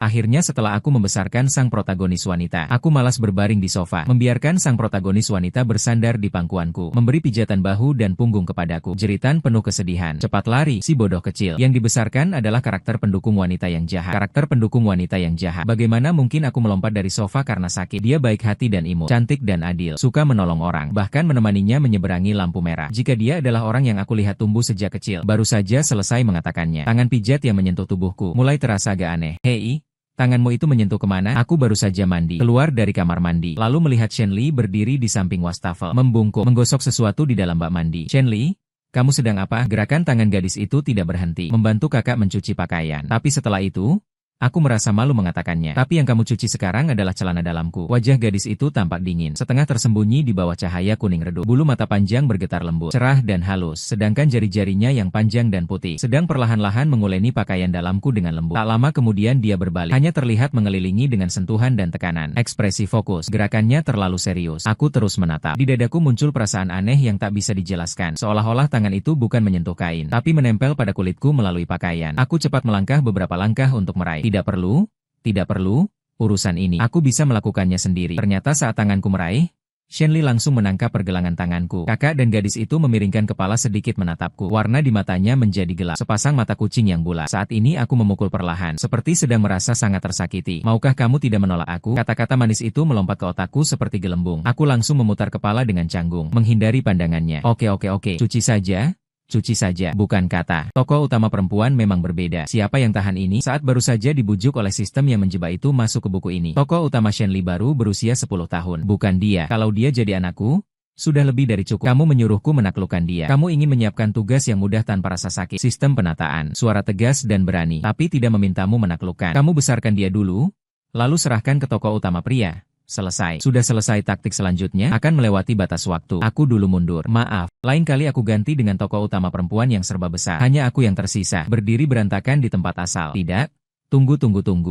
Akhirnya setelah aku membesarkan sang protagonis wanita, aku malas berbaring di sofa, membiarkan sang protagonis wanita bersandar di pangkuanku, memberi pijatan bahu dan punggung kepadaku. Jeritan penuh kesedihan. Cepat lari, si bodoh kecil. Yang dibesarkan adalah karakter pendukung wanita yang jahat. Karakter pendukung wanita yang jahat. Bagaimana mungkin aku melompat dari sofa karena sakit? Dia baik hati dan imut, cantik dan adil, suka menolong orang, bahkan menemaninya menyeberangi lampu merah. Jika dia adalah orang yang aku lihat tumbuh sejak kecil, baru saja selesai mengatakannya. Tangan pijat yang menyentuh tubuhku mulai terasa agak aneh. Hei, tanganmu itu menyentuh kemana? Aku baru saja mandi. Keluar dari kamar mandi, lalu melihat Shenli berdiri di samping wastafel, membungkuk, menggosok sesuatu di dalam bak mandi. Shenli, kamu sedang apa? Gerakan tangan gadis itu tidak berhenti, membantu kakak mencuci pakaian. Tapi setelah itu, aku merasa malu mengatakannya. Tapi yang kamu cuci sekarang adalah celana dalamku. Wajah gadis itu tampak dingin, setengah tersembunyi di bawah cahaya kuning redup. Bulu mata panjang bergetar lembut, cerah dan halus, sedangkan jari-jarinya yang panjang dan putih sedang perlahan-lahan menguleni pakaian dalamku dengan lembut. Tak lama kemudian dia berbalik, hanya terlihat mengelilingi dengan sentuhan dan tekanan. Ekspresi fokus, gerakannya terlalu serius. Aku terus menatap. Di dadaku muncul perasaan aneh yang tak bisa dijelaskan, seolah-olah tangan itu bukan menyentuh kain, tapi menempel pada kulitku melalui pakaian. Aku cepat melangkah beberapa langkah untuk meraih. Tidak perlu, urusan ini. Aku bisa melakukannya sendiri. Ternyata saat tanganku meraih, Shenli langsung menangkap pergelangan tanganku. Kakak dan gadis itu memiringkan kepala sedikit menatapku. Warna di matanya menjadi gelap, sepasang mata kucing yang bulat. Saat ini aku memukul perlahan, seperti sedang merasa sangat tersakiti. Maukah kamu tidak menolak aku? Kata-kata manis itu melompat ke otakku seperti gelembung. Aku langsung memutar kepala dengan canggung, menghindari pandangannya. Oke, cuci saja, bukan kata. Tokoh utama perempuan memang berbeda. Siapa yang tahan ini? Saat baru saja dibujuk oleh sistem yang menjebak itu masuk ke buku ini. Tokoh utama Shenli baru berusia 10 tahun. Bukan dia. Kalau dia jadi anakku, sudah lebih dari cukup. Kamu menyuruhku menaklukkan dia. Kamu ingin menyiapkan tugas yang mudah tanpa rasa sakit. Sistem penataan. Suara tegas dan berani. Tapi tidak memintamu menaklukkan. Kamu besarkan dia dulu, lalu serahkan ke tokoh utama pria. Selesai. Sudah selesai. Taktik selanjutnya akan melewati batas waktu. Aku dulu mundur. Maaf, lain kali aku ganti dengan tokoh utama perempuan yang serba besar. Hanya aku yang tersisa, berdiri berantakan di tempat asal. Tidak? Tunggu.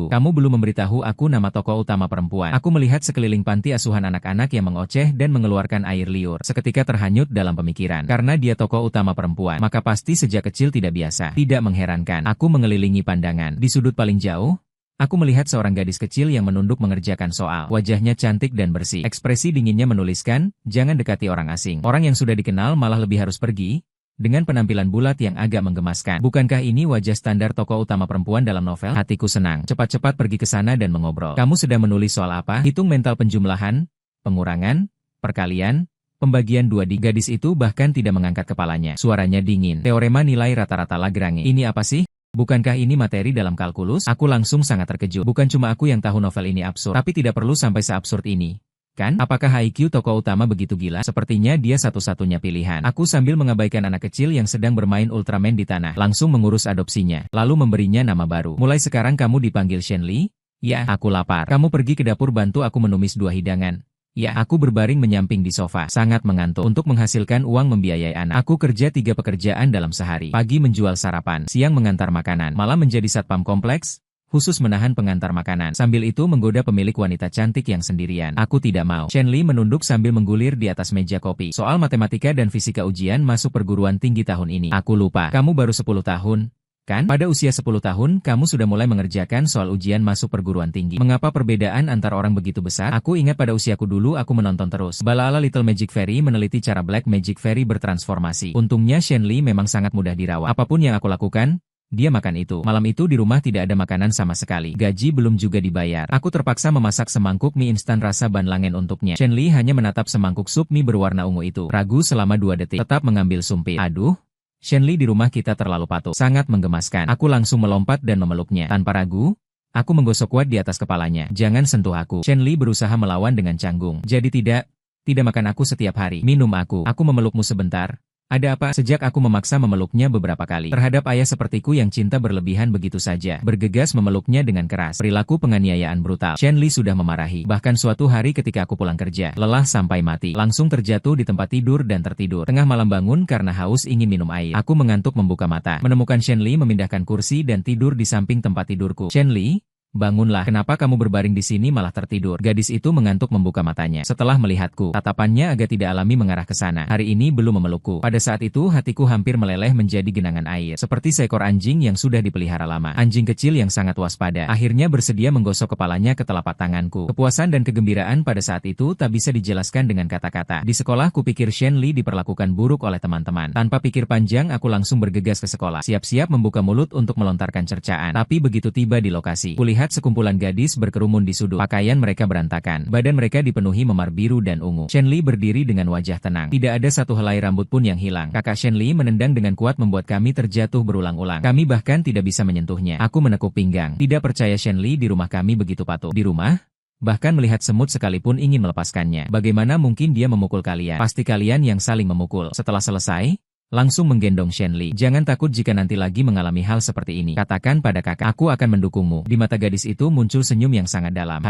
Kamu belum memberitahu aku nama tokoh utama perempuan. Aku melihat sekeliling panti asuhan anak-anak yang mengoceh dan mengeluarkan air liur. Seketika terhanyut dalam pemikiran. Karena dia tokoh utama perempuan, maka pasti sejak kecil tidak biasa. Tidak mengherankan. Aku mengelilingi pandangan. Di sudut paling jauh, aku melihat seorang gadis kecil yang menunduk mengerjakan soal. Wajahnya cantik dan bersih. Ekspresi dinginnya menuliskan, jangan dekati orang asing. Orang yang sudah dikenal malah lebih harus pergi. Dengan penampilan bulat yang agak menggemaskan. Bukankah ini wajah standar tokoh utama perempuan dalam novel? Hatiku senang. Cepat-cepat pergi ke sana dan mengobrol. Kamu sedang menulis soal apa? Hitung mental penjumlahan, pengurangan, perkalian, pembagian 2D. Gadis itu bahkan tidak mengangkat kepalanya. Suaranya dingin. Teorema nilai rata-rata Lagrange. Ini apa sih? Bukankah ini materi dalam kalkulus? Aku langsung sangat terkejut. Bukan cuma aku yang tahu novel ini absurd, tapi tidak perlu sampai seabsurd ini. Kan? Apakah IQ tokoh utama begitu gila? Sepertinya dia satu-satunya pilihan. Aku sambil mengabaikan anak kecil yang sedang bermain Ultraman di tanah, langsung mengurus adopsinya, lalu memberinya nama baru. Mulai sekarang kamu dipanggil Shenli? Ya, aku lapar. Kamu pergi ke dapur bantu aku menumis 2 hidangan. Ya, aku berbaring menyamping di sofa, sangat mengantuk. Untuk menghasilkan uang membiayai anak, aku kerja 3 pekerjaan dalam sehari. Pagi menjual sarapan, siang mengantar makanan, malam menjadi satpam kompleks, khusus menahan pengantar makanan. Sambil itu menggoda pemilik wanita cantik yang sendirian. Aku tidak mau. Shenli menunduk sambil menggulir di atas meja kopi. Soal matematika dan fisika ujian masuk perguruan tinggi tahun ini. Aku lupa. Kamu baru 10 tahun. Kan? Pada usia 10 tahun, kamu sudah mulai mengerjakan soal ujian masuk perguruan tinggi. Mengapa perbedaan antar orang begitu besar? Aku ingat pada usiaku dulu aku menonton terus. Bala-ala Little Magic Fairy meneliti cara Black Magic Fairy bertransformasi. Untungnya Shenli memang sangat mudah dirawat. Apapun yang aku lakukan, dia makan itu. Malam itu di rumah tidak ada makanan sama sekali. Gaji belum juga dibayar. Aku terpaksa memasak semangkuk mie instan rasa banlangen untuknya. Shenli hanya menatap semangkuk sup mie berwarna ungu itu. Ragu selama 2 detik. Tetap mengambil sumpit. Aduh. Shenli di rumah kita terlalu patuh. Sangat menggemaskan. Aku langsung melompat dan memeluknya. Tanpa ragu, aku menggosok kuat di atas kepalanya. Jangan sentuh aku. Shenli berusaha melawan dengan canggung. Jadi tidak makan aku setiap hari. Minum aku. Aku memelukmu sebentar. Ada apa? Sejak aku memaksa memeluknya beberapa kali. Terhadap ayah sepertiku yang cinta berlebihan begitu saja. Bergegas memeluknya dengan keras. Perilaku penganiayaan brutal. Shenli sudah memarahi. Bahkan suatu hari ketika aku pulang kerja, lelah sampai mati, langsung terjatuh di tempat tidur dan tertidur. Tengah malam bangun karena haus ingin minum air. Aku mengantuk membuka mata. Menemukan Shenli memindahkan kursi dan tidur di samping tempat tidurku. Shenli, Bangunlah, kenapa kamu berbaring di sini malah tertidur? Gadis itu mengantuk membuka matanya. Setelah melihatku, tatapannya agak tidak alami mengarah ke sana. Hari ini belum memelukku. Pada saat itu hatiku hampir meleleh menjadi genangan air. Seperti seekor anjing yang sudah dipelihara lama. Anjing kecil yang sangat waspada. Akhirnya bersedia menggosok kepalanya ke telapak tanganku. Kepuasan dan kegembiraan pada saat itu tak bisa dijelaskan dengan kata-kata. Di sekolah kupikir Shen Li diperlakukan buruk oleh teman-teman. Tanpa pikir panjang aku langsung bergegas ke sekolah. Siap-siap membuka mulut untuk melontarkan cercaan. Tapi begitu tiba di lokasi, kulihat sekumpulan gadis berkerumun di sudut. Pakaian mereka berantakan. Badan mereka dipenuhi memar biru dan ungu. Shen Li berdiri dengan wajah tenang. Tidak ada satu helai rambut pun yang hilang. Kakak Shen Li menendang dengan kuat membuat kami terjatuh berulang-ulang. Kami bahkan tidak bisa menyentuhnya. Aku menekuk pinggang. Tidak percaya Shen Li di rumah kami begitu patuh. Di rumah? Bahkan melihat semut sekalipun ingin melepaskannya. Bagaimana mungkin dia memukul kalian? Pasti kalian yang saling memukul. Setelah selesai, langsung menggendong Shen Li. Jangan takut jika nanti lagi mengalami hal seperti ini. Katakan pada kakak, aku akan mendukungmu. Di mata gadis itu muncul senyum yang sangat dalam.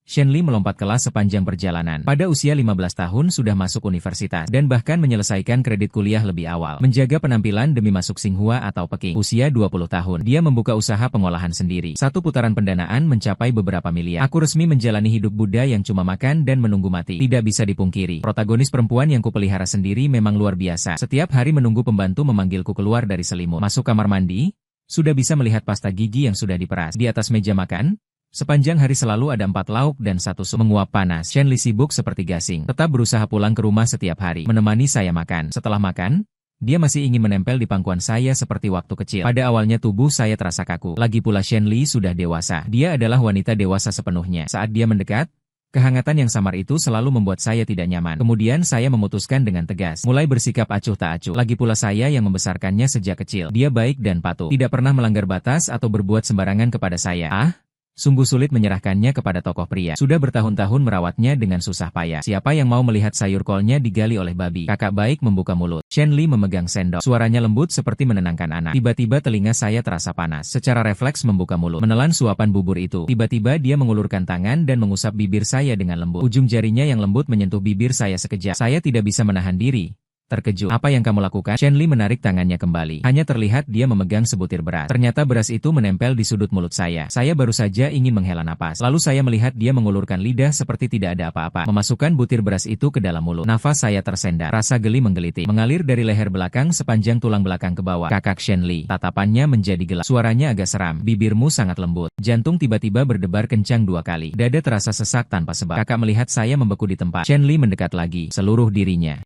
Shen Li melompat kelas sepanjang perjalanan. Pada usia 15 tahun sudah masuk universitas dan bahkan menyelesaikan kredit kuliah lebih awal. Menjaga penampilan demi masuk Tsinghua atau Peking. Usia 20 tahun, dia membuka usaha pengolahan sendiri. Satu putaran pendanaan mencapai beberapa miliar. Aku resmi menjalani hidup Buddha yang cuma makan dan menunggu mati. Tidak bisa dipungkiri, protagonis perempuan yang kupelihara sendiri memang luar biasa. Setiap hari menunggu pembantu memanggilku keluar dari selimut. Masuk kamar mandi, sudah bisa melihat pasta gigi yang sudah diperas. Di atas meja makan, sepanjang hari selalu ada 4 lauk dan 1 sup menguap panas. Shen Li sibuk seperti gasing, tetap berusaha pulang ke rumah setiap hari, menemani saya makan. Setelah makan, dia masih ingin menempel di pangkuan saya seperti waktu kecil. Pada awalnya tubuh saya terasa kaku. Lagi pula Shen Li sudah dewasa. Dia adalah wanita dewasa sepenuhnya. Saat dia mendekat, kehangatan yang samar itu selalu membuat saya tidak nyaman. Kemudian saya memutuskan dengan tegas, mulai bersikap acuh tak acuh. Lagi pula saya yang membesarkannya sejak kecil. Dia baik dan patuh, tidak pernah melanggar batas atau berbuat sembarangan kepada saya. Sungguh sulit menyerahkannya kepada tokoh pria. Sudah bertahun-tahun merawatnya dengan susah payah. Siapa yang mau melihat sayur kolnya digali oleh babi? Kakak baik membuka mulut. Shen Li memegang sendok. Suaranya lembut seperti menenangkan anak. Tiba-tiba telinga saya terasa panas. Secara refleks membuka mulut, menelan suapan bubur itu. Tiba-tiba dia mengulurkan tangan dan mengusap bibir saya dengan lembut. Ujung jarinya yang lembut menyentuh bibir saya sekejap. Saya tidak bisa menahan diri. Terkejut. Apa yang kamu lakukan? Shen Li menarik tangannya kembali. Hanya terlihat dia memegang sebutir beras. Ternyata beras itu menempel di sudut mulut saya. Saya baru saja ingin menghela napas. Lalu saya melihat dia mengulurkan lidah seperti tidak ada apa-apa. Memasukkan butir beras itu ke dalam mulut. Nafas saya tersendat. Rasa geli menggelitik. Mengalir dari leher belakang sepanjang tulang belakang ke bawah. Kakak Shen Li. Tatapannya menjadi gelap. Suaranya agak seram. Bibirmu sangat lembut. Jantung tiba-tiba berdebar kencang 2 kali. Dada terasa sesak tanpa sebab. Kakak melihat saya membeku di tempat. Shen Li mendekat lagi. Seluruh dirinya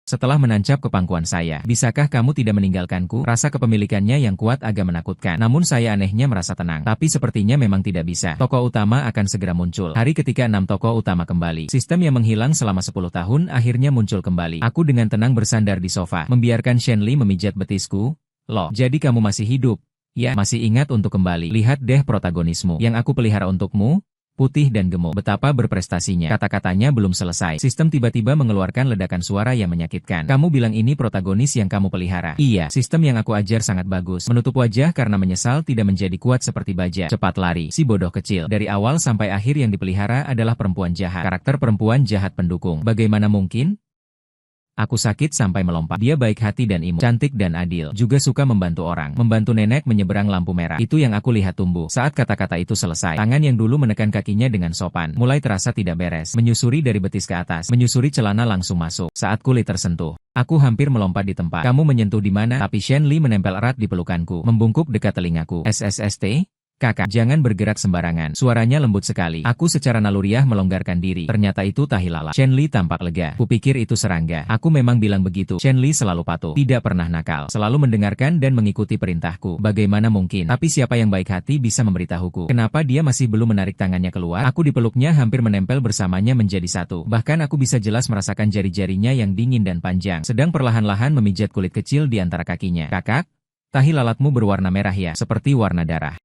setelah menancap ke pangkuan saya. Bisakah kamu tidak meninggalkanku? Rasa kepemilikannya yang kuat agak menakutkan. Namun saya anehnya merasa tenang. Tapi sepertinya memang tidak bisa. Tokoh utama akan segera muncul. Hari ketika 6 tokoh utama kembali. Sistem yang menghilang selama 10 tahun akhirnya muncul kembali. Aku dengan tenang bersandar di sofa. Membiarkan Shen Li memijat betisku. Loh, jadi kamu masih hidup? Ya, masih ingat untuk kembali. Lihat deh protagonismu yang aku pelihara untukmu. Putih dan gemuk. Betapa berprestasinya. Kata-katanya belum selesai. Sistem tiba-tiba mengeluarkan ledakan suara yang menyakitkan. Kamu bilang ini protagonis yang kamu pelihara? Iya, sistem yang aku ajar sangat bagus. Menutup wajah karena menyesal tidak menjadi kuat seperti baja. Cepat lari, si bodoh kecil. Dari awal sampai akhir yang dipelihara adalah perempuan jahat. Karakter perempuan jahat pendukung. Bagaimana mungkin? Aku sakit sampai melompat. Dia baik hati dan imut, cantik dan adil. Juga suka membantu orang. Membantu nenek menyeberang lampu merah. Itu yang aku lihat tumbuh. Saat kata-kata itu selesai, tangan yang dulu menekan kakinya dengan sopan, mulai terasa tidak beres. Menyusuri dari betis ke atas. Menyusuri celana langsung masuk. Saat kulit tersentuh, aku hampir melompat di tempat. Kamu menyentuh di mana? Tapi Shen Li menempel erat di pelukanku. Membungkuk dekat telingaku. SSST? Kakak, jangan bergerak sembarangan. Suaranya lembut sekali. Aku secara naluriah melonggarkan diri. Ternyata itu tahi lalat. Shen Li tampak lega. Kupikir itu serangga. Aku memang bilang begitu. Shen Li selalu patuh. Tidak pernah nakal. Selalu mendengarkan dan mengikuti perintahku. Bagaimana mungkin? Tapi siapa yang baik hati bisa memberitahuku? Kenapa dia masih belum menarik tangannya keluar? Aku dipeluknya hampir menempel bersamanya menjadi satu. Bahkan aku bisa jelas merasakan jari-jarinya yang dingin dan panjang. Sedang perlahan-lahan memijat kulit kecil di antara kakinya. Kakak, tahi lalatmu berwarna merah ya? Seperti warna darah.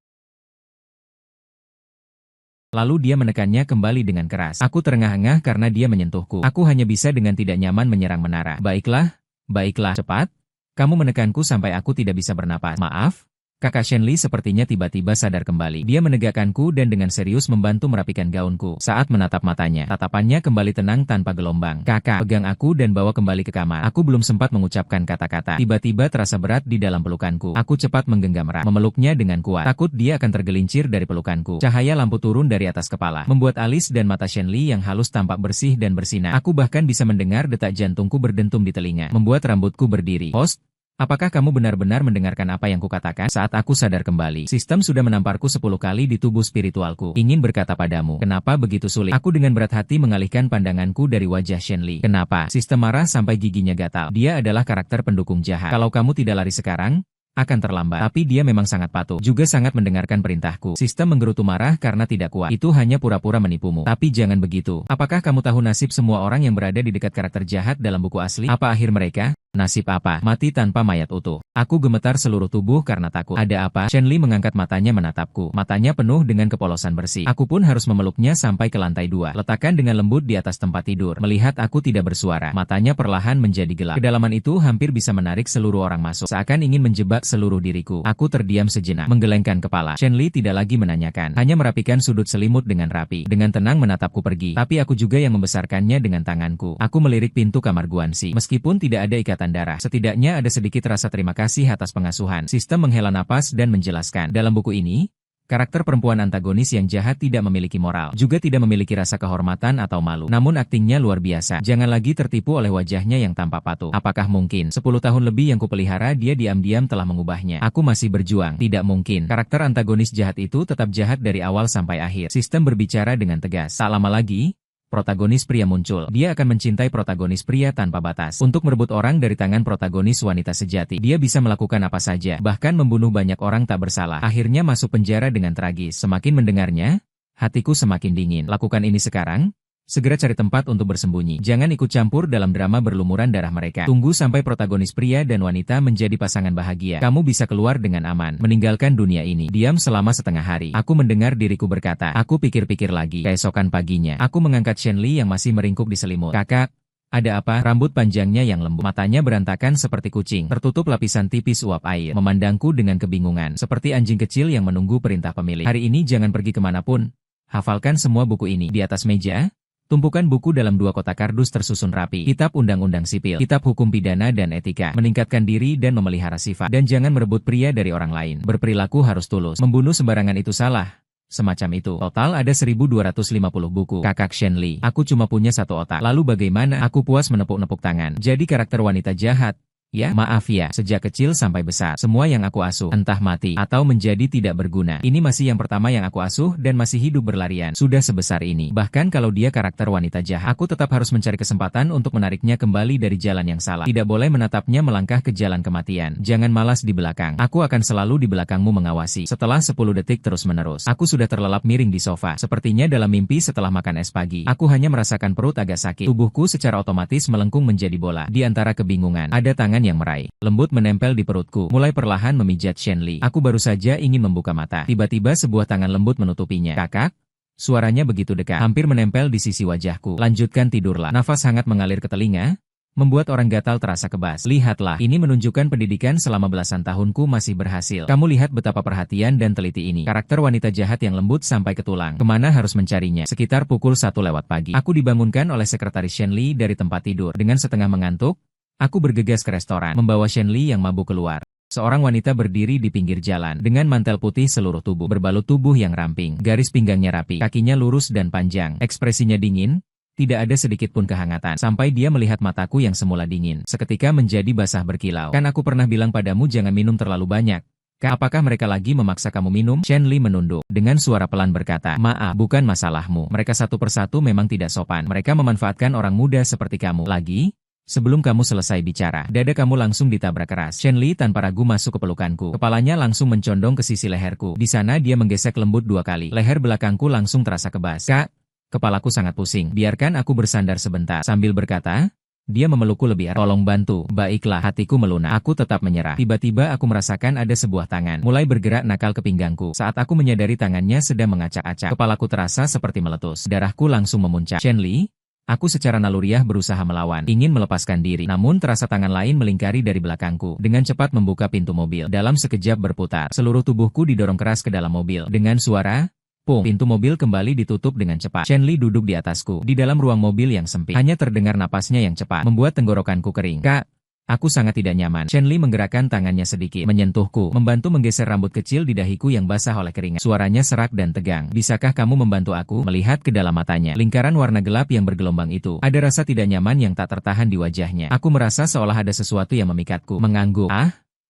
Lalu dia menekannya kembali dengan keras. Aku terengah-engah karena dia menyentuhku. Aku hanya bisa dengan tidak nyaman menyerang menara. Baiklah, baiklah, cepat. Kamu menekanku sampai aku tidak bisa bernapas. Maaf? Kakak Shenli sepertinya tiba-tiba sadar kembali. Dia menegakkanku dan dengan serius membantu merapikan gaunku. Saat menatap matanya, tatapannya kembali tenang tanpa gelombang. Kakak, pegang aku dan bawa kembali ke kamar. Aku belum sempat mengucapkan kata-kata. Tiba-tiba terasa berat di dalam pelukanku. Aku cepat menggenggam erat, memeluknya dengan kuat. Takut dia akan tergelincir dari pelukanku. Cahaya lampu turun dari atas kepala, membuat alis dan mata Shenli yang halus tampak bersih dan bersinar. Aku bahkan bisa mendengar detak jantungku berdentum di telinga, membuat rambutku berdiri. Host, apakah kamu benar-benar mendengarkan apa yang kukatakan? Saat aku sadar kembali, sistem sudah menamparku 10 kali di tubuh spiritualku. Ingin berkata padamu, kenapa begitu sulit? Aku dengan berat hati mengalihkan pandanganku dari wajah Shenli. Kenapa? Sistem marah sampai giginya gatal. Dia adalah karakter pendukung jahat. Kalau kamu tidak lari sekarang, akan terlambat. Tapi dia memang sangat patuh, juga sangat mendengarkan perintahku. Sistem menggerutu marah karena tidak kuat. Itu hanya pura-pura menipumu. Tapi jangan begitu. Apakah kamu tahu nasib semua orang yang berada di dekat karakter jahat dalam buku asli? Apa akhir mereka? Nasib apa? Mati tanpa mayat utuh. Aku gemetar seluruh tubuh karena takut. Ada apa? Shenli mengangkat matanya menatapku. Matanya penuh dengan kepolosan bersih. Aku pun harus memeluknya sampai ke lantai 2. Letakkan dengan lembut di atas tempat tidur. Melihat aku tidak bersuara, matanya perlahan menjadi gelap. Kedalaman itu hampir bisa menarik seluruh orang masuk. Seakan ingin menjebak seluruh diriku. Aku terdiam sejenak, menggelengkan kepala. Shenli tidak lagi menanyakan, hanya merapikan sudut selimut dengan rapi. Dengan tenang menatapku pergi. Tapi aku juga yang membesarkannya dengan tanganku. Aku melirik pintu kamar Guanxi. Meskipun tidak ada ikatan darah, setidaknya ada sedikit rasa terima kasih atas pengasuhan. Sistem menghela napas dan menjelaskan, dalam buku ini, karakter perempuan antagonis yang jahat tidak memiliki moral, juga tidak memiliki rasa kehormatan atau malu. Namun aktingnya luar biasa. Jangan lagi tertipu oleh wajahnya yang tampak patuh. Apakah mungkin 10 tahun lebih yang kupelihara dia diam-diam telah mengubahnya? Aku masih berjuang. Tidak mungkin. Karakter antagonis jahat itu tetap jahat dari awal sampai akhir. Sistem berbicara dengan tegas. Tak lama lagi, protagonis pria muncul. Dia akan mencintai protagonis pria tanpa batas. Untuk merebut orang dari tangan protagonis wanita sejati, dia bisa melakukan apa saja, bahkan membunuh banyak orang tak bersalah. Akhirnya masuk penjara dengan tragis. Semakin mendengarnya, hatiku semakin dingin. Lakukan ini sekarang. Segera cari tempat untuk bersembunyi. Jangan ikut campur dalam drama berlumuran darah mereka. Tunggu sampai protagonis pria dan wanita menjadi pasangan bahagia. Kamu bisa keluar dengan aman, meninggalkan dunia ini. Diam selama setengah hari. Aku mendengar diriku berkata. Aku pikir-pikir lagi. Keesokan paginya, aku mengangkat Shenli yang masih meringkuk di selimut. Kakak, ada apa? Rambut panjangnya yang lembut, matanya berantakan seperti kucing, tertutup lapisan tipis uap air, memandangku dengan kebingungan, seperti anjing kecil yang menunggu perintah pemilik. Hari ini jangan pergi kemanapun. Hafalkan semua buku ini. Di atas meja, tumpukan buku dalam 2 kotak kardus tersusun rapi. Kitab Undang-Undang Sipil, Kitab Hukum Pidana dan Etika, meningkatkan diri dan memelihara sifat, dan jangan merebut pria dari orang lain. Berperilaku harus tulus. Membunuh sembarangan itu salah. Semacam itu. Total ada 1250 buku. Kakak Shenli, aku cuma punya 1 otak. Lalu bagaimana? Aku puas menepuk-nepuk tangan. Jadi karakter wanita jahat. Ya, maaf ya, sejak kecil sampai besar, semua yang aku asuh, entah mati, atau menjadi tidak berguna. Ini masih yang pertama yang aku asuh dan masih hidup berlarian. Sudah sebesar ini. Bahkan kalau dia karakter wanita jahat, aku tetap harus mencari kesempatan untuk menariknya kembali dari jalan yang salah. Tidak boleh menatapnya melangkah ke jalan kematian. Jangan malas di belakang. Aku akan selalu di belakangmu mengawasi. Setelah 10 detik terus-menerus, aku sudah terlelap miring di sofa. Sepertinya dalam mimpi setelah makan es pagi. Aku hanya merasakan perut agak sakit. Tubuhku secara otomatis melengkung menjadi bola. Di antara kebingungan, ada tangan yang meraih, lembut menempel di perutku, mulai perlahan memijat Shenli. Aku baru saja ingin membuka mata. Tiba-tiba sebuah tangan lembut menutupinya. Kakak? Suaranya begitu dekat, hampir menempel di sisi wajahku. Lanjutkan tidurlah. Nafas hangat mengalir ke telinga, membuat orang gatal terasa kebas. Lihatlah, ini menunjukkan pendidikan selama belasan tahunku masih berhasil. Kamu lihat betapa perhatian dan teliti ini. Karakter wanita jahat yang lembut sampai ke tulang. Kemana harus mencarinya? Sekitar pukul 1 lewat pagi. Aku dibangunkan oleh sekretaris Shenli dari tempat tidur. Dengan setengah mengantuk, aku bergegas ke restoran, membawa Shenli yang mabuk keluar. Seorang wanita berdiri di pinggir jalan, dengan mantel putih seluruh tubuh, berbalut tubuh yang ramping, garis pinggangnya rapi, kakinya lurus dan panjang, ekspresinya dingin, tidak ada sedikit pun kehangatan, sampai dia melihat mataku yang semula dingin, seketika menjadi basah berkilau. Kan aku pernah bilang padamu jangan minum terlalu banyak. Apakah mereka lagi memaksa kamu minum? Shenli menunduk, dengan suara pelan berkata, maaf, bukan masalahmu. Mereka satu persatu memang tidak sopan. Mereka memanfaatkan orang muda seperti kamu. Lagi? Sebelum kamu selesai bicara, dada kamu langsung ditabrak keras. Shenli tanpa ragu masuk ke pelukanku. Kepalanya langsung mencondong ke sisi leherku. Di sana dia menggesek lembut 2 kali. Leher belakangku langsung terasa kebas. Kak, kepalaku sangat pusing. Biarkan aku bersandar sebentar. Sambil berkata, dia memelukku lebih erat. Tolong bantu. Baiklah, hatiku melunak. Aku tetap menyerah. Tiba-tiba aku merasakan ada sebuah tangan mulai bergerak nakal ke pinggangku. Saat aku menyadari tangannya sedang mengacak-acak, kepalaku terasa seperti meletus. Darahku langsung memuncak. Shenli, Aku secara naluriah berusaha melawan, ingin melepaskan diri. Namun terasa tangan lain melingkari dari belakangku. Dengan cepat membuka pintu mobil. Dalam sekejap berputar, seluruh tubuhku didorong keras ke dalam mobil. Dengan suara, pung, pintu mobil kembali ditutup dengan cepat. Chen Li duduk di atasku, di dalam ruang mobil yang sempit. Hanya terdengar napasnya yang cepat, membuat tenggorokanku kering. Kak, aku sangat tidak nyaman. Chen Li menggerakkan tangannya sedikit, menyentuhku, membantu menggeser rambut kecil di dahiku yang basah oleh keringat. Suaranya serak dan tegang. Bisakah kamu membantu aku? Melihat ke dalam matanya, lingkaran warna gelap yang bergelombang itu. Ada rasa tidak nyaman yang tak tertahan di wajahnya. Aku merasa seolah ada sesuatu yang memikatku. Mengangguk.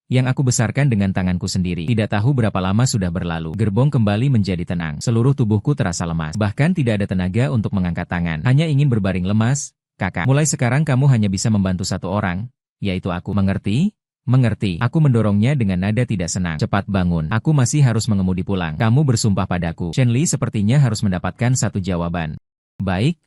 Yang aku besarkan dengan tanganku sendiri. Tidak tahu berapa lama sudah berlalu. Gerbong kembali menjadi tenang. Seluruh tubuhku terasa lemas. Bahkan tidak ada tenaga untuk mengangkat tangan. Hanya ingin berbaring lemas. Kakak, mulai sekarang kamu hanya bisa membantu satu orang. Yaitu aku. Mengerti? Mengerti. Aku mendorongnya dengan nada tidak senang. Cepat bangun. Aku masih harus mengemudi pulang. Kamu bersumpah padaku. Chen Li sepertinya harus mendapatkan satu jawaban. Baik.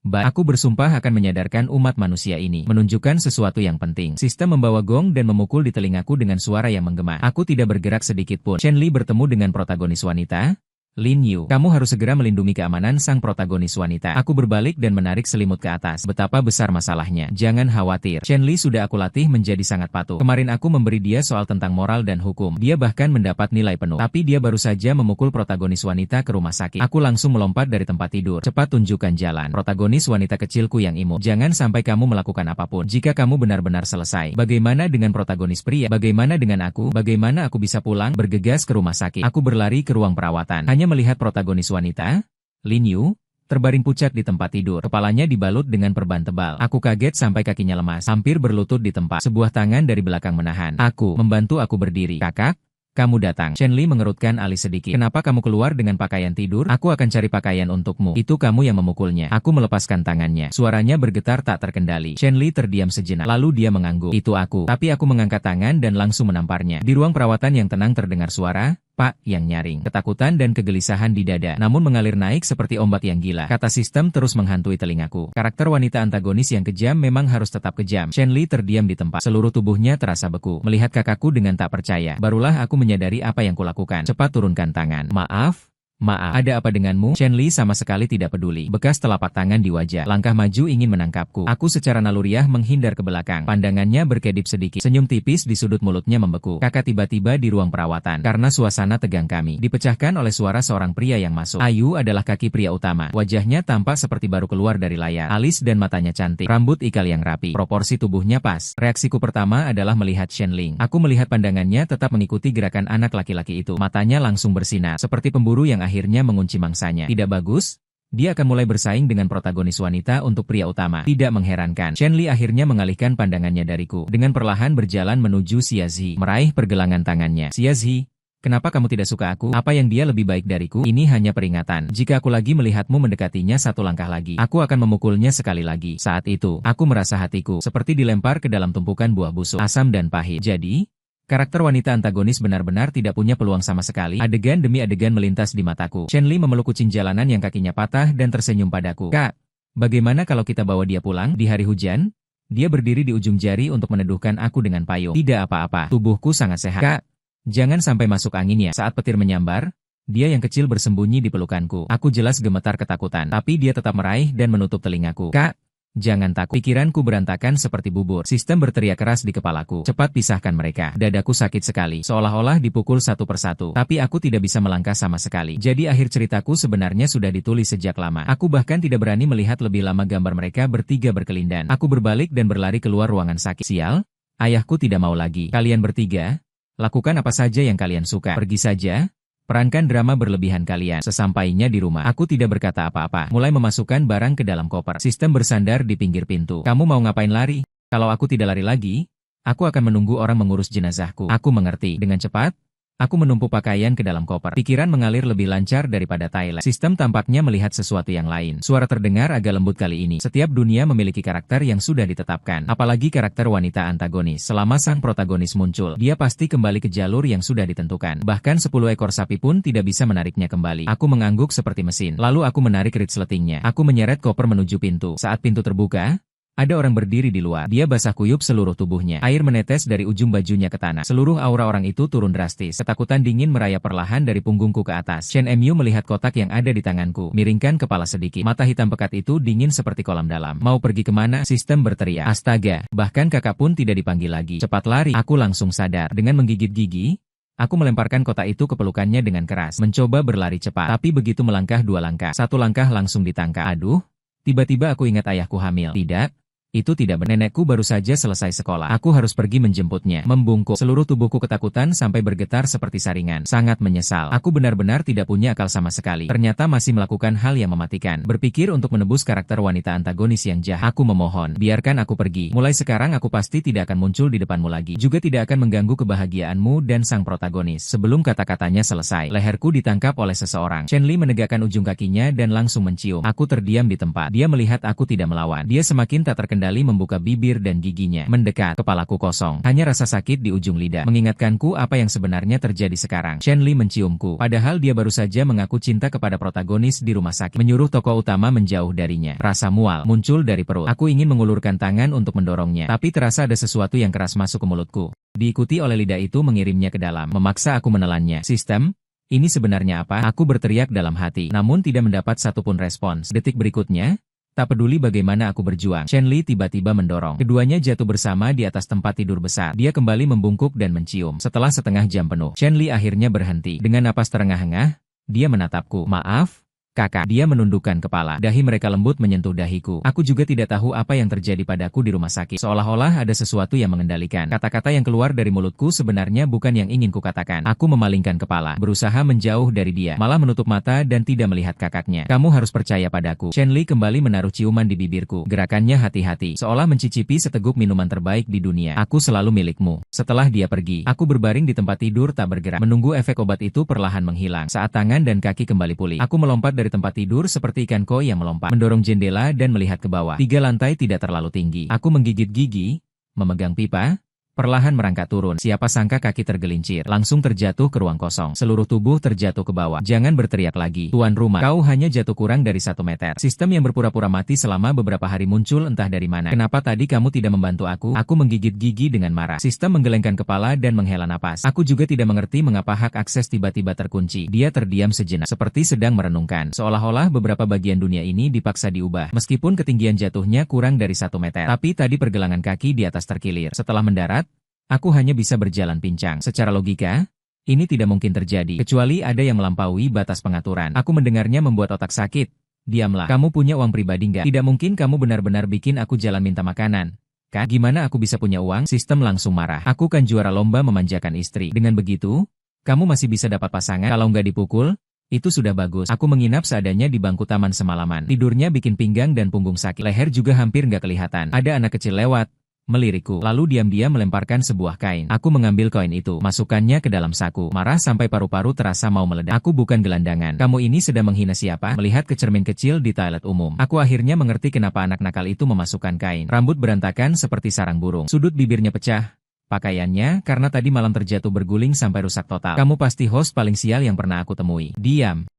Aku bersumpah akan menyadarkan umat manusia ini. Menunjukkan sesuatu yang penting. Sistem membawa gong dan memukul di telingaku dengan suara yang menggema. Aku tidak bergerak sedikit pun. Chen Li bertemu dengan protagonis wanita. Lin Yu, kamu harus segera melindungi keamanan sang protagonis wanita. Aku berbalik dan menarik selimut ke atas. Betapa besar masalahnya. Jangan khawatir. Chen Li sudah aku latih menjadi sangat patuh. Kemarin aku memberi dia soal tentang moral dan hukum. Dia bahkan mendapat nilai penuh. Tapi dia baru saja memukul protagonis wanita ke rumah sakit. Aku langsung melompat dari tempat tidur. Cepat tunjukkan jalan. Protagonis wanita kecilku yang imut. Jangan sampai kamu melakukan apapun. Jika kamu benar-benar selesai. Bagaimana dengan protagonis pria? Bagaimana dengan aku? Bagaimana aku bisa pulang? Bergegas ke rumah sakit. Aku berlari ke ruang perawatan. Hanya melihat protagonis wanita, Lin Yu, terbaring pucat di tempat tidur. Kepalanya dibalut dengan perban tebal. Aku kaget sampai kakinya lemas, hampir berlutut di tempat. Sebuah tangan dari belakang menahan aku, membantu aku berdiri. Kakak, kamu datang. Chen Li mengerutkan alis sedikit. Kenapa kamu keluar dengan pakaian tidur? Aku akan cari pakaian untukmu. Itu kamu yang memukulnya. Aku melepaskan tangannya. Suaranya bergetar tak terkendali. Chen Li terdiam sejenak. Lalu dia mengangguk. Itu aku. Tapi aku mengangkat tangan dan langsung menamparnya. Di ruang perawatan yang tenang terdengar suara, Pak, yang nyaring. Ketakutan dan kegelisahan di dada, namun mengalir naik seperti ombak yang gila. Kata sistem terus menghantui telingaku. Karakter wanita antagonis yang kejam memang harus tetap kejam. Chen Li terdiam di tempat. Seluruh tubuhnya terasa beku. Melihat kakakku dengan tak percaya. Barulah aku menyadari apa yang kulakukan. Cepat turunkan tangan. Maaf. Ada apa denganmu? Chen Li sama sekali tidak peduli. Bekas telapak tangan di wajah. Langkah maju ingin menangkapku. Aku secara naluriah menghindar ke belakang. Pandangannya berkedip sedikit. Senyum tipis di sudut mulutnya membeku. Kakak tiba-tiba di ruang perawatan. Karena suasana tegang kami dipecahkan oleh suara seorang pria yang masuk. Ayu adalah kaki pria utama. Wajahnya tampak seperti baru keluar dari layar. Alis dan matanya cantik. Rambut ikal yang rapi. Proporsi tubuhnya pas. Reaksiku pertama adalah melihat Shen Ling. Aku melihat pandangannya tetap mengikuti gerakan anak laki-laki itu. Matanya langsung bersinar. Seperti pemburu yang akhirnya mengunci mangsanya. Tidak bagus? Dia akan mulai bersaing dengan protagonis wanita untuk pria utama. Tidak mengherankan. Chen Li akhirnya mengalihkan pandangannya dariku. Dengan perlahan berjalan menuju Xia Zi. Meraih pergelangan tangannya. Xia Zi, kenapa kamu tidak suka aku? Apa yang dia lebih baik dariku? Ini hanya peringatan. Jika aku lagi melihatmu mendekatinya satu langkah lagi, aku akan memukulnya sekali lagi. Saat itu, aku merasa hatiku seperti dilempar ke dalam tumpukan buah busuk, asam dan pahit. Jadi, karakter wanita antagonis benar-benar tidak punya peluang sama sekali. Adegan demi adegan melintas di mataku. Chen Li memeluk kucing jalanan yang kakinya patah dan tersenyum padaku. Kak, bagaimana kalau kita bawa dia pulang di hari hujan? Dia berdiri di ujung jari untuk meneduhkan aku dengan payung. Tidak apa-apa, tubuhku sangat sehat. Kak, jangan sampai masuk angin ya. Saat petir menyambar, dia yang kecil bersembunyi di pelukanku. Aku jelas gemetar ketakutan, tapi dia tetap meraih dan menutup telingaku. Kak, jangan takut. Pikiranku berantakan seperti bubur. Sistem berteriak keras di kepalaku. Cepat pisahkan mereka. Dadaku sakit sekali. Seolah-olah dipukul satu persatu. Tapi aku tidak bisa melangkah sama sekali. Jadi akhir ceritaku sebenarnya sudah ditulis sejak lama. Aku bahkan tidak berani melihat lebih lama gambar mereka bertiga berkelindan. Aku berbalik dan berlari keluar ruangan sakit. Sial, ayahku tidak mau lagi. Kalian bertiga, lakukan apa saja yang kalian suka. Pergi saja. Perankan drama berlebihan kalian. Sesampainya di rumah, aku tidak berkata apa-apa. Mulai memasukkan barang ke dalam koper. Sistem bersandar di pinggir pintu. Kamu mau ngapain lari? Kalau aku tidak lari lagi, aku akan menunggu orang mengurus jenazahku. Aku mengerti. Dengan cepat, aku menumpuk pakaian ke dalam koper. Pikiran mengalir lebih lancar daripada Thailand. Sistem tampaknya melihat sesuatu yang lain. Suara terdengar agak lembut kali ini. Setiap dunia memiliki karakter yang sudah ditetapkan. Apalagi karakter wanita antagonis. Selama sang protagonis muncul, dia pasti kembali ke jalur yang sudah ditentukan. Bahkan 10 ekor sapi pun tidak bisa menariknya kembali. Aku mengangguk seperti mesin. Lalu aku menarik resletingnya. Aku menyeret koper menuju pintu. Saat pintu terbuka, Ada orang berdiri di luar. Dia basah kuyup seluruh tubuhnya. Air menetes dari ujung bajunya ke tanah. Seluruh aura orang itu turun drastis. Ketakutan dingin merayap perlahan dari punggungku ke atas. Chen Mu melihat kotak yang ada di tanganku. Miringkan kepala sedikit. Mata hitam pekat itu dingin seperti kolam dalam. Mau pergi kemana? Sistem berteriak. Astaga, bahkan kakak pun tidak dipanggil lagi. Cepat lari. Aku langsung sadar. Dengan menggigit gigi, aku melemparkan kotak itu ke pelukannya dengan keras. Mencoba berlari cepat. Tapi begitu melangkah 2 langkah. 1 langkah langsung ditangkap. Aduh, tiba-tiba aku ingat ayahku hamil. Tidak. Itu tidak benar. Nenekku baru saja selesai sekolah. Aku harus pergi menjemputnya. Membungkuk. Seluruh tubuhku ketakutan sampai bergetar seperti saringan. Sangat menyesal. Aku benar-benar tidak punya akal sama sekali. Ternyata masih melakukan hal yang mematikan. Berpikir untuk menebus karakter wanita antagonis yang jahat. Aku memohon, biarkan aku pergi. Mulai sekarang aku pasti tidak akan muncul di depanmu lagi. Juga tidak akan mengganggu kebahagiaanmu dan sang protagonis. Sebelum kata-katanya selesai, leherku ditangkap oleh seseorang. Chen Li menegakkan ujung kakinya dan langsung mencium. Aku terdiam di tempat. Dia melihat aku tidak melawan. Dia semakin tak terkendali membuka bibir dan giginya. Mendekat, kepalaku kosong. Hanya rasa sakit di ujung lidah mengingatkanku apa yang sebenarnya terjadi sekarang. Chen Li menciumku, padahal dia baru saja mengaku cinta kepada protagonis di rumah sakit. Menyuruh tokoh utama menjauh darinya. Rasa mual muncul dari perut. Aku ingin mengulurkan tangan untuk mendorongnya, tapi terasa ada sesuatu yang keras masuk ke mulutku. Diikuti oleh lidah itu mengirimnya ke dalam, memaksa aku menelannya. Sistem? Ini sebenarnya apa? Aku berteriak dalam hati, namun tidak mendapat satupun respons. Detik berikutnya, tak peduli bagaimana aku berjuang, Chen Li tiba-tiba mendorong. Keduanya jatuh bersama di atas tempat tidur besar. Dia kembali membungkuk dan mencium. Setelah setengah jam penuh, Chen Li akhirnya berhenti. Dengan napas terengah-engah, dia menatapku. Maaf, kakak. Dia menundukkan kepala. Dahi mereka lembut menyentuh dahiku. Aku juga tidak tahu apa yang terjadi padaku di rumah sakit. Seolah-olah ada sesuatu yang mengendalikan. Kata-kata yang keluar dari mulutku sebenarnya bukan yang ingin kukatakan. Aku memalingkan kepala, berusaha menjauh dari dia, malah menutup mata dan tidak melihat kakaknya. Kamu harus percaya padaku. Chen Li kembali menaruh ciuman di bibirku. Gerakannya hati-hati, seolah mencicipi seteguk minuman terbaik di dunia. Aku selalu milikmu. Setelah dia pergi, aku berbaring di tempat tidur tak bergerak, menunggu efek obat itu perlahan menghilang. Saat tangan dan kaki kembali pulih, aku melompat dari tempat tidur seperti ikan koi yang melompat, mendorong jendela dan melihat ke bawah. 3 lantai tidak terlalu tinggi. Aku menggigit gigi, memegang pipa, perlahan merangkak turun. Siapa sangka kaki tergelincir, langsung terjatuh ke ruang kosong. Seluruh tubuh terjatuh ke bawah. Jangan berteriak lagi, tuan rumah. Kau hanya jatuh kurang dari 1 meter. Sistem yang berpura-pura mati selama beberapa hari muncul entah dari mana. Kenapa tadi kamu tidak membantu aku? Aku menggigit gigi dengan marah. Sistem menggelengkan kepala dan menghela napas. Aku juga tidak mengerti mengapa hak akses tiba-tiba terkunci. Dia terdiam sejenak, seperti sedang merenungkan. Seolah-olah beberapa bagian dunia ini dipaksa diubah. Meskipun ketinggian jatuhnya kurang dari 1 meter. Tapi tadi pergelangan kaki di atas terkilir. Setelah mendarat, aku hanya bisa berjalan pincang. Secara logika, ini tidak mungkin terjadi, kecuali ada yang melampaui batas pengaturan. Aku mendengarnya membuat otak sakit. Diamlah, kamu punya uang pribadi nggak? Tidak mungkin kamu benar-benar bikin aku jalan minta makanan. Kan? Gimana aku bisa punya uang? Sistem langsung marah. Aku kan juara lomba memanjakan istri. Dengan begitu, kamu masih bisa dapat pasangan. Kalau nggak dipukul, itu sudah bagus. Aku menginap seadanya di bangku taman semalaman. Tidurnya bikin pinggang dan punggung sakit. Leher juga hampir nggak kelihatan. Ada anak kecil lewat, melirikku, lalu diam-diam melemparkan sebuah kain. Aku mengambil koin itu, masukkannya ke dalam saku. Marah sampai paru-paru terasa mau meledak. Aku bukan gelandangan. Kamu ini sedang menghina siapa? Melihat ke cermin kecil di toilet umum, aku akhirnya mengerti kenapa anak nakal itu memasukkan kain. Rambut berantakan seperti sarang burung. Sudut bibirnya pecah. Pakaiannya, karena tadi malam terjatuh berguling sampai rusak total. Kamu pasti host paling sial yang pernah aku temui. Diam.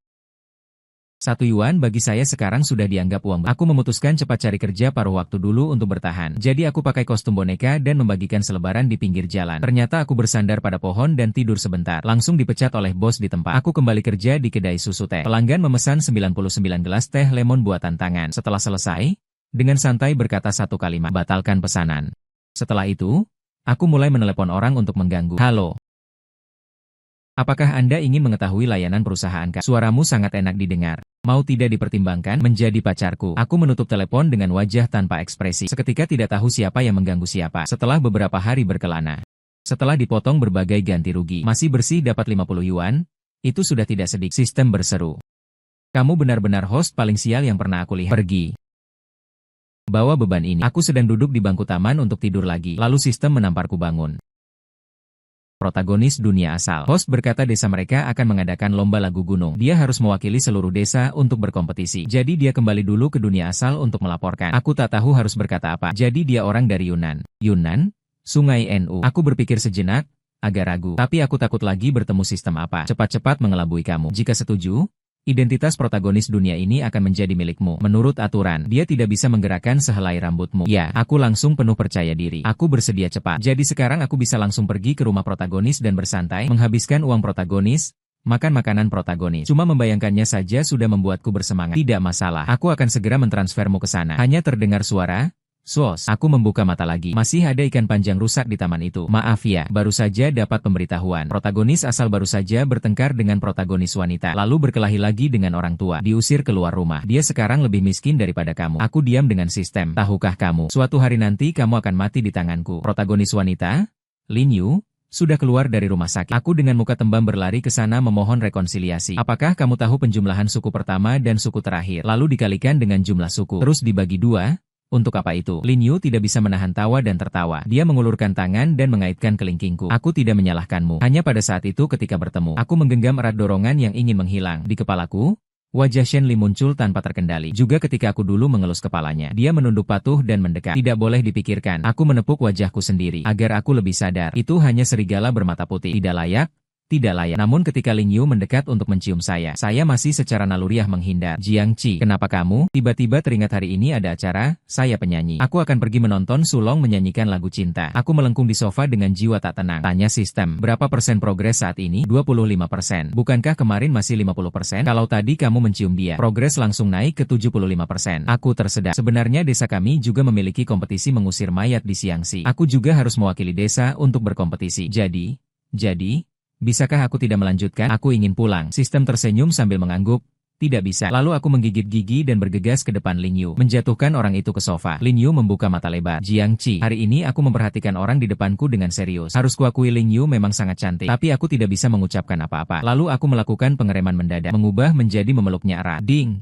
1 yuan bagi saya sekarang sudah dianggap uang. Aku memutuskan cepat cari kerja paruh waktu dulu untuk bertahan. Jadi aku pakai kostum boneka dan membagikan selebaran di pinggir jalan. Ternyata aku bersandar pada pohon dan tidur sebentar. Langsung dipecat oleh bos di tempat. Aku kembali kerja di kedai susu teh. Pelanggan memesan 99 gelas teh lemon buatan tangan. Setelah selesai, dengan santai berkata 1 kalimat, batalkan pesanan. Setelah itu, aku mulai menelepon orang untuk mengganggu. Halo. Apakah Anda ingin mengetahui layanan perusahaan Kak? Suaramu sangat enak didengar. Mau tidak dipertimbangkan menjadi pacarku? Aku menutup telepon dengan wajah tanpa ekspresi. Seketika tidak tahu siapa yang mengganggu siapa. Setelah beberapa hari berkelana, setelah dipotong berbagai ganti rugi, masih bersih dapat 50 yuan, itu sudah tidak sedikit. Sistem berseru. Kamu benar-benar host paling sial yang pernah aku lihat. Pergi. Bawa beban ini. Aku sedang duduk di bangku taman untuk tidur lagi. Lalu sistem menamparku bangun. Protagonis dunia asal. Host berkata desa mereka akan mengadakan lomba lagu gunung. Dia harus mewakili seluruh desa untuk berkompetisi. Jadi dia kembali dulu ke dunia asal untuk melaporkan. Aku tak tahu harus berkata apa. Jadi dia orang dari Yunnan. Yunnan? Sungai Nu. Aku berpikir sejenak, agak ragu. Tapi aku takut lagi bertemu sistem apa. Cepat-cepat mengelabui kamu. Jika setuju, Identitas protagonis dunia ini akan menjadi milikmu. Menurut aturan, dia tidak bisa menggerakkan sehelai rambutmu. Ya, aku langsung penuh percaya diri. Aku bersedia cepat. Jadi sekarang aku bisa langsung pergi ke rumah protagonis dan bersantai, menghabiskan uang protagonis, makan makanan protagonis. Cuma membayangkannya saja sudah membuatku bersemangat. Tidak masalah, aku akan segera mentransfermu ke sana. Hanya terdengar suara Sos, aku membuka mata lagi. Masih ada ikan panjang rusak di taman itu. Maaf ya, baru saja dapat pemberitahuan. Protagonis asal baru saja bertengkar dengan protagonis wanita. Lalu berkelahi lagi dengan orang tua. Diusir keluar rumah. Dia sekarang lebih miskin daripada kamu. Aku diam dengan sistem. Tahukah kamu, suatu hari nanti kamu akan mati di tanganku. Protagonis wanita, Lin Yu, sudah keluar dari rumah sakit. Aku dengan muka tembam berlari ke sana memohon rekonsiliasi. Apakah kamu tahu penjumlahan suku pertama dan suku terakhir? Lalu dikalikan dengan jumlah suku. Terus dibagi dua? Untuk apa itu? Lin Yu tidak bisa menahan tawa dan tertawa. Dia mengulurkan tangan dan mengaitkan kelingkingku. Aku tidak menyalahkanmu. Hanya pada saat itu ketika bertemu, aku menggenggam erat dorongan yang ingin menghilang. Di kepalaku, wajah Shen Li muncul tanpa terkendali. Juga ketika aku dulu mengelus kepalanya, dia menunduk patuh dan mendekat. Tidak boleh dipikirkan. Aku menepuk wajahku sendiri, agar aku lebih sadar. Itu hanya serigala bermata putih. Tidak layak. Tidak layak. Namun ketika Lin Yu mendekat untuk mencium saya masih secara naluriah menghindar. Jiang Qi, kenapa kamu? Tiba-tiba teringat hari ini ada acara, saya penyanyi. Aku akan pergi menonton Sulong menyanyikan lagu cinta. Aku melengkung di sofa dengan jiwa tak tenang. Tanya sistem, berapa persen progres saat ini? 25%. Bukankah kemarin masih 50%? Kalau tadi kamu mencium dia, progres langsung naik ke 75%. Aku tersedak. Sebenarnya desa kami juga memiliki kompetisi mengusir mayat di Xiangxi. Aku juga harus mewakili desa untuk berkompetisi. Jadi, bisakah aku tidak melanjutkan? Aku ingin pulang. Sistem tersenyum sambil mengangguk. Tidak bisa. Lalu aku menggigit gigi dan bergegas ke depan Lin Yu, menjatuhkan orang itu ke sofa. Lin Yu membuka mata lebar. Jiang Qi, hari ini aku memperhatikan orang di depanku dengan serius. Harus kuakui Lin Yu memang sangat cantik, tapi aku tidak bisa mengucapkan apa-apa. Lalu aku melakukan pengereman mendadak, mengubah menjadi memeluknya erat. Ding!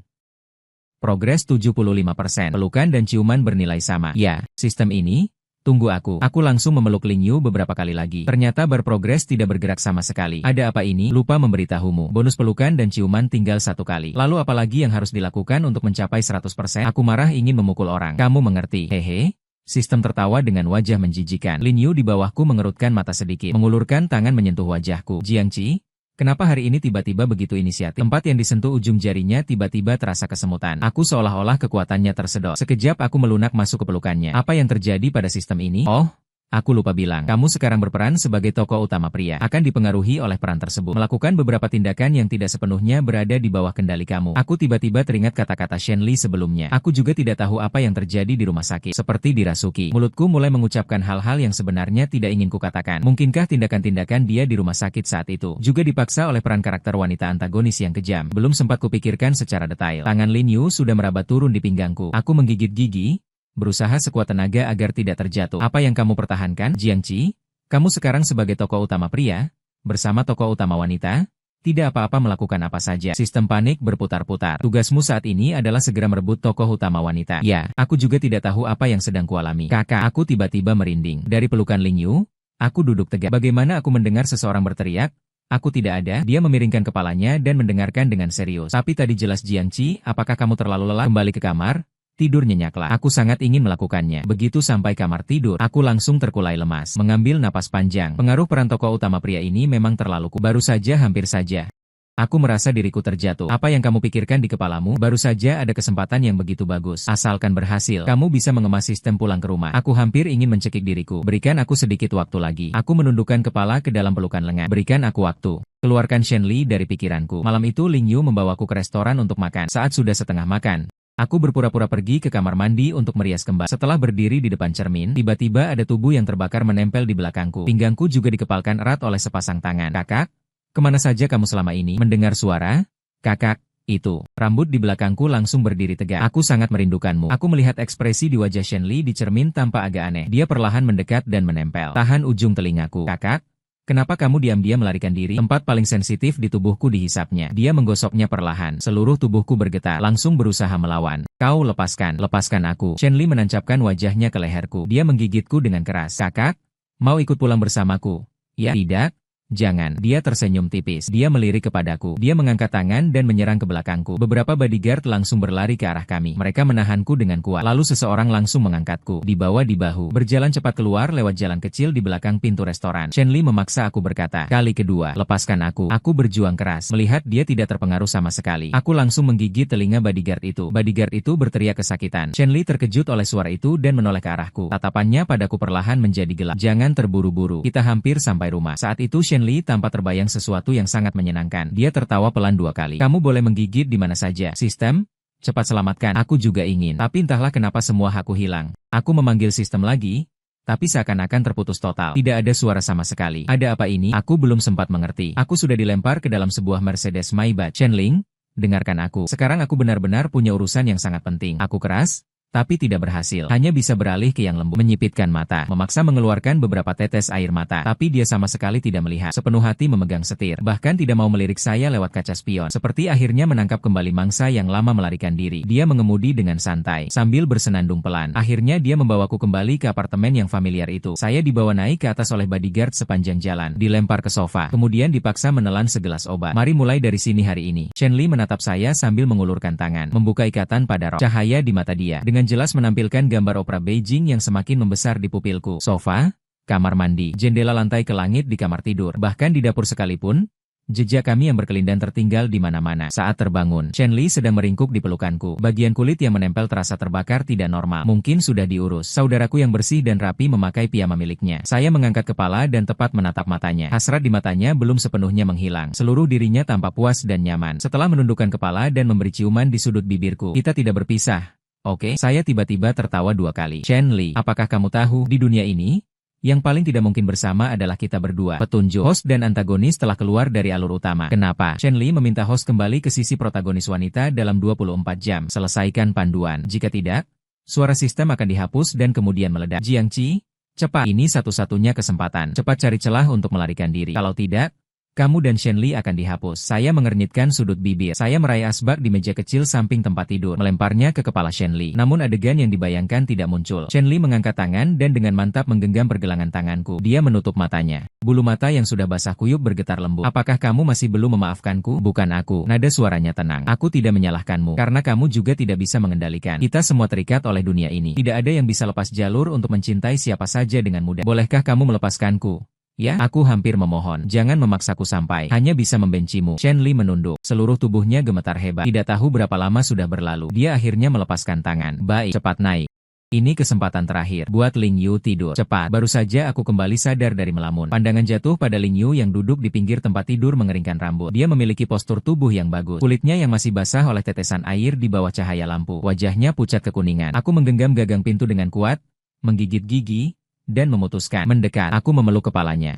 Progres 75%. Pelukan dan ciuman bernilai sama. Ya, sistem ini. Tunggu aku. Aku langsung memeluk Lin Yu beberapa kali lagi. Ternyata berprogres tidak bergerak sama sekali. Ada apa ini? Lupa memberitahumu. Bonus pelukan dan ciuman tinggal 1 kali. Lalu apalagi yang harus dilakukan untuk mencapai 100%? Aku marah ingin memukul orang. Kamu mengerti? Hehe. Sistem tertawa dengan wajah menjijikan. Lin Yu di bawahku mengerutkan mata sedikit. Mengulurkan tangan menyentuh wajahku. Jiang Qi? Kenapa hari ini tiba-tiba begitu inisiatif? Tempat yang disentuh ujung jarinya tiba-tiba terasa kesemutan. Aku seolah-olah kekuatannya tersedot. Sekejap aku melunak masuk ke pelukannya. Apa yang terjadi pada sistem ini? Oh, aku lupa bilang. Kamu sekarang berperan sebagai tokoh utama pria. Akan dipengaruhi oleh peran tersebut. Melakukan beberapa tindakan yang tidak sepenuhnya berada di bawah kendali kamu. Aku tiba-tiba teringat kata-kata Shen Li sebelumnya. Aku juga tidak tahu apa yang terjadi di rumah sakit. Seperti dirasuki. Mulutku mulai mengucapkan hal-hal yang sebenarnya tidak ingin kukatakan. Mungkinkah tindakan-tindakan dia di rumah sakit saat itu juga dipaksa oleh peran karakter wanita antagonis yang kejam? Belum sempat kupikirkan secara detail. Tangan Lin Yu sudah merabat turun di pinggangku. Aku menggigit gigi, berusaha sekuat tenaga agar tidak terjatuh. Apa yang kamu pertahankan, Jiang Qi? Kamu sekarang sebagai tokoh utama pria, bersama tokoh utama wanita, tidak apa-apa melakukan apa saja. Sistem panik berputar-putar. Tugasmu saat ini adalah segera merebut tokoh utama wanita. Ya, aku juga tidak tahu apa yang sedang kualami. Kakak, aku tiba-tiba merinding. Dari pelukan Lin Yu, aku duduk tegak. Bagaimana aku mendengar seseorang berteriak? Aku tidak ada. Dia memiringkan kepalanya dan mendengarkan dengan serius. Tapi tadi jelas Jiang Qi, apakah kamu terlalu lelah? Kembali ke kamar? Tidur nyenyaklah. Aku sangat ingin melakukannya. Begitu sampai kamar tidur, aku langsung terkulai lemas. Mengambil napas panjang. Pengaruh peran tokoh utama pria ini memang terlalu kuat. Baru saja hampir saja. Aku merasa diriku terjatuh. Apa yang kamu pikirkan di kepalamu? Baru saja ada kesempatan yang begitu bagus. Asalkan berhasil, kamu bisa mengemas sistem pulang ke rumah. Aku hampir ingin mencekik diriku. Berikan aku sedikit waktu lagi. Aku menundukkan kepala ke dalam pelukan lengan. Berikan aku waktu. Keluarkan Shen Li dari pikiranku. Malam itu Lin Yu membawaku ke restoran untuk makan. Saat sudah setengah makan, aku berpura-pura pergi ke kamar mandi untuk merias kembali. Setelah berdiri di depan cermin, tiba-tiba ada tubuh yang terbakar menempel di belakangku. Pinggangku juga dikepalkan erat oleh sepasang tangan. Kakak, kemana saja kamu selama ini? Mendengar suara? Kakak, itu. Rambut di belakangku langsung berdiri tegak. Aku sangat merindukanmu. Aku melihat ekspresi di wajah Shen Li di cermin tanpa agak aneh. Dia perlahan mendekat dan menempel. Tahan ujung telingaku. Kakak? Kenapa kamu diam-diam melarikan diri? Tempat paling sensitif di tubuhku dihisapnya. Dia menggosoknya perlahan. Seluruh tubuhku bergetar. Langsung berusaha melawan. Kau lepaskan. Lepaskan aku. Shen Li menancapkan wajahnya ke leherku. Dia menggigitku dengan keras. Kakak? Mau ikut pulang bersamaku? Ya. Tidak? Jangan. Dia tersenyum tipis. Dia melirik kepadaku. Dia mengangkat tangan dan menyerang ke belakangku. Beberapa bodyguard langsung berlari ke arah kami. Mereka menahanku dengan kuat. Lalu seseorang langsung mengangkatku. Dibawa di bahu. Berjalan cepat keluar lewat jalan kecil di belakang pintu restoran. Chen Li memaksa aku berkata. Kali kedua, lepaskan aku. Aku berjuang keras. Melihat dia tidak terpengaruh sama sekali. Aku langsung menggigit telinga bodyguard itu. Bodyguard itu berteriak kesakitan. Chen Li terkejut oleh suara itu dan menoleh ke arahku. Tatapannya padaku perlahan menjadi gelap. Jangan terburu-buru. Kita hampir sampai rumah. Saat itu Chen Li tampak terbayang sesuatu yang sangat menyenangkan. Dia tertawa pelan 2 kali. Kamu boleh menggigit di mana saja. Sistem? Cepat selamatkan. Aku juga ingin. Tapi entahlah kenapa semua hakku hilang. Aku memanggil sistem lagi, tapi seakan-akan terputus total. Tidak ada suara sama sekali. Ada apa ini? Aku belum sempat mengerti. Aku sudah dilempar ke dalam sebuah Mercedes Maybach. Chen Ling, dengarkan aku. Sekarang aku benar-benar punya urusan yang sangat penting. Aku keras, tapi tidak berhasil. Hanya bisa beralih ke yang lembut. Menyipitkan mata. Memaksa mengeluarkan beberapa tetes air mata. Tapi dia sama sekali tidak melihat. Sepenuh hati memegang setir. Bahkan tidak mau melirik saya lewat kaca spion. Seperti akhirnya menangkap kembali mangsa yang lama melarikan diri. Dia mengemudi dengan santai. Sambil bersenandung pelan. Akhirnya dia membawaku kembali ke apartemen yang familiar itu. Saya dibawa naik ke atas oleh bodyguard sepanjang jalan. Dilempar ke sofa. Kemudian dipaksa menelan segelas obat. Mari mulai dari sini hari ini. Chen Li menatap saya sambil mengulurkan tangan. Membuka ikatan pada rok. Cahaya di mata dia. Dengan jelas menampilkan gambar opera Beijing yang semakin membesar di pupilku. Sofa, kamar mandi, jendela lantai ke langit di kamar tidur, bahkan di dapur sekalipun, jejak kami yang berkelindan tertinggal di mana-mana. Saat terbangun, Chen Li sedang meringkuk di pelukanku. Bagian kulit yang menempel terasa terbakar tidak normal. Mungkin sudah diurus. Saudaraku yang bersih dan rapi memakai piyama miliknya. Saya mengangkat kepala dan tepat menatap matanya. Hasrat di matanya belum sepenuhnya menghilang. Seluruh dirinya tampak puas dan nyaman. Setelah menundukkan kepala dan memberi ciuman di sudut bibirku, kita tidak berpisah. Oke, saya tiba-tiba tertawa 2 kali. Chen Li, apakah kamu tahu, di dunia ini, yang paling tidak mungkin bersama adalah kita berdua. Petunjuk. Host dan antagonis telah keluar dari alur utama. Kenapa? Chen Li meminta host kembali ke sisi protagonis wanita dalam 24 jam. Selesaikan panduan. Jika tidak, suara sistem akan dihapus dan kemudian meledak. Jiangqi, cepat. Ini satu-satunya kesempatan. Cepat cari celah untuk melarikan diri. Kalau tidak, kamu dan Chen Li akan dihapus. Saya mengernyitkan sudut bibir. Saya meraih asbak di meja kecil samping tempat tidur. Melemparnya ke kepala Chen Li. Namun adegan yang dibayangkan tidak muncul. Chen Li mengangkat tangan dan dengan mantap menggenggam pergelangan tanganku. Dia menutup matanya. Bulu mata yang sudah basah kuyup bergetar lembut. Apakah kamu masih belum memaafkanku? Bukan aku. Nada suaranya tenang. Aku tidak menyalahkanmu. Karena kamu juga tidak bisa mengendalikan. Kita semua terikat oleh dunia ini. Tidak ada yang bisa lepas jalur untuk mencintai siapa saja dengan mudah. Bolehkah kamu melepaskanku? Ya, aku hampir memohon. Jangan memaksaku sampai hanya bisa membencimu. Chen Li menunduk. Seluruh tubuhnya gemetar hebat. Tidak tahu berapa lama sudah berlalu. Dia akhirnya melepaskan tangan. Baik, cepat naik. Ini kesempatan terakhir. Buat Ling Yu tidur. Cepat. Baru saja aku kembali sadar dari melamun. Pandangan jatuh pada Ling Yu yang duduk di pinggir tempat tidur mengeringkan rambut. Dia memiliki postur tubuh yang bagus. Kulitnya yang masih basah oleh tetesan air di bawah cahaya lampu. Wajahnya pucat kekuningan. Aku menggenggam gagang pintu dengan kuat, menggigit gigi, dan memutuskan mendekat. Aku memeluk kepalanya.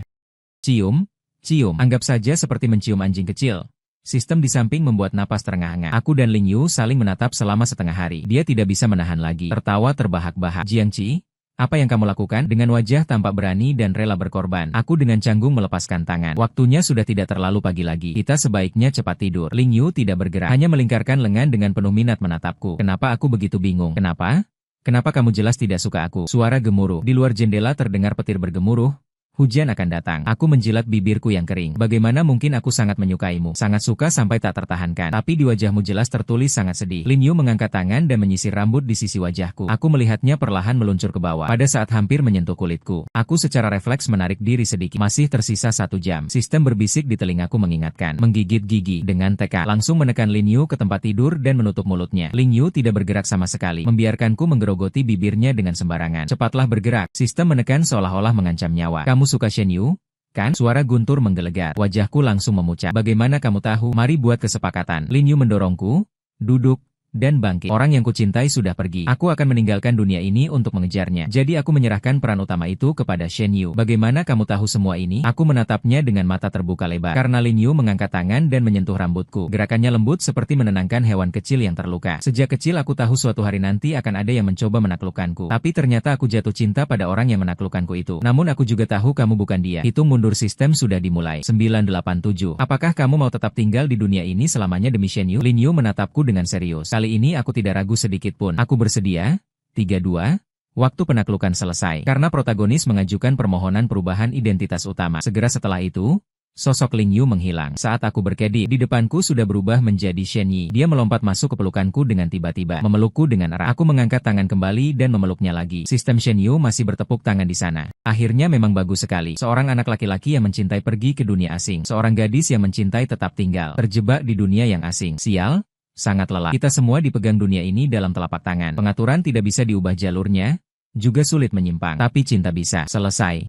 Cium, cium. Anggap saja seperti mencium anjing kecil. Sistem di samping membuat napas terengah-engah. Aku dan Ling Yu saling menatap selama setengah hari. Dia tidak bisa menahan lagi. Tertawa terbahak-bahak. Jiangqi, apa yang kamu lakukan? Dengan wajah tampak berani dan rela berkorban. Aku dengan canggung melepaskan tangan. Waktunya sudah tidak terlalu pagi lagi. Kita sebaiknya cepat tidur. Ling Yu tidak bergerak. Hanya melingkarkan lengan dengan penuh minat menatapku. Kenapa aku begitu bingung? Kenapa? Kenapa kamu jelas tidak suka aku? Suara gemuruh. Di luar jendela terdengar petir bergemuruh. Hujan akan datang. Aku menjilat bibirku yang kering. Bagaimana mungkin aku sangat menyukaimu? Sangat suka sampai tak tertahankan. Tapi di wajahmu jelas tertulis sangat sedih. Lin Yu mengangkat tangan dan menyisir rambut di sisi wajahku. Aku melihatnya perlahan meluncur ke bawah. Pada saat hampir menyentuh kulitku, aku secara refleks menarik diri sedikit. Masih tersisa 1 jam. Sistem berbisik di telingaku mengingatkan. Menggigit gigi. Dengan tekad, langsung menekan Lin Yu ke tempat tidur dan menutup mulutnya. Lin Yu tidak bergerak sama sekali. Membiarkanku menggerogoti bibirnya dengan sembarangan. Cepatlah bergerak. Sistem menekan seolah-olah mengancam nyawa. Kamu suka Shen Yu? Kan? Suara guntur menggelegar. Wajahku langsung memucat. Bagaimana kamu tahu? Mari buat kesepakatan. Lin Yu mendorongku. Duduk. Dan bangkit. Orang yang kucintai sudah pergi. Aku akan meninggalkan dunia ini untuk mengejarnya. Jadi aku menyerahkan peran utama itu kepada Shen Yu. Bagaimana kamu tahu semua ini? Aku menatapnya dengan mata terbuka lebar. Karena Lin Yu mengangkat tangan dan menyentuh rambutku. Gerakannya lembut seperti menenangkan hewan kecil yang terluka. Sejak kecil aku tahu suatu hari nanti akan ada yang mencoba menaklukkanku. Tapi ternyata aku jatuh cinta pada orang yang menaklukkanku itu. Namun aku juga tahu kamu bukan dia. Hitung mundur sistem sudah dimulai. 987. Apakah kamu mau tetap tinggal di dunia ini selamanya demi Shen Yu? Lin Yu menatapku dengan serius. Kali ini aku tidak ragu sedikit pun. Aku bersedia. 32. Waktu penaklukan selesai. Karena protagonis mengajukan permohonan perubahan identitas utama. Segera setelah itu, Sosok Ling Yu menghilang. Saat aku berkedip, di depanku sudah berubah menjadi Shen Yi. Dia melompat masuk ke pelukanku dengan tiba-tiba, memelukku dengan erat. Aku mengangkat tangan kembali dan memeluknya lagi. Sistem Shen Yu masih bertepuk tangan di sana. Akhirnya memang bagus sekali. Seorang anak laki-laki yang mencintai pergi ke dunia asing. Seorang gadis yang mencintai tetap tinggal. Terjebak di dunia yang asing. Sial, sangat lelah. Kita semua dipegang dunia ini dalam telapak tangan. Pengaturan tidak bisa diubah jalurnya, juga sulit menyimpang. Tapi cinta bisa. Selesai.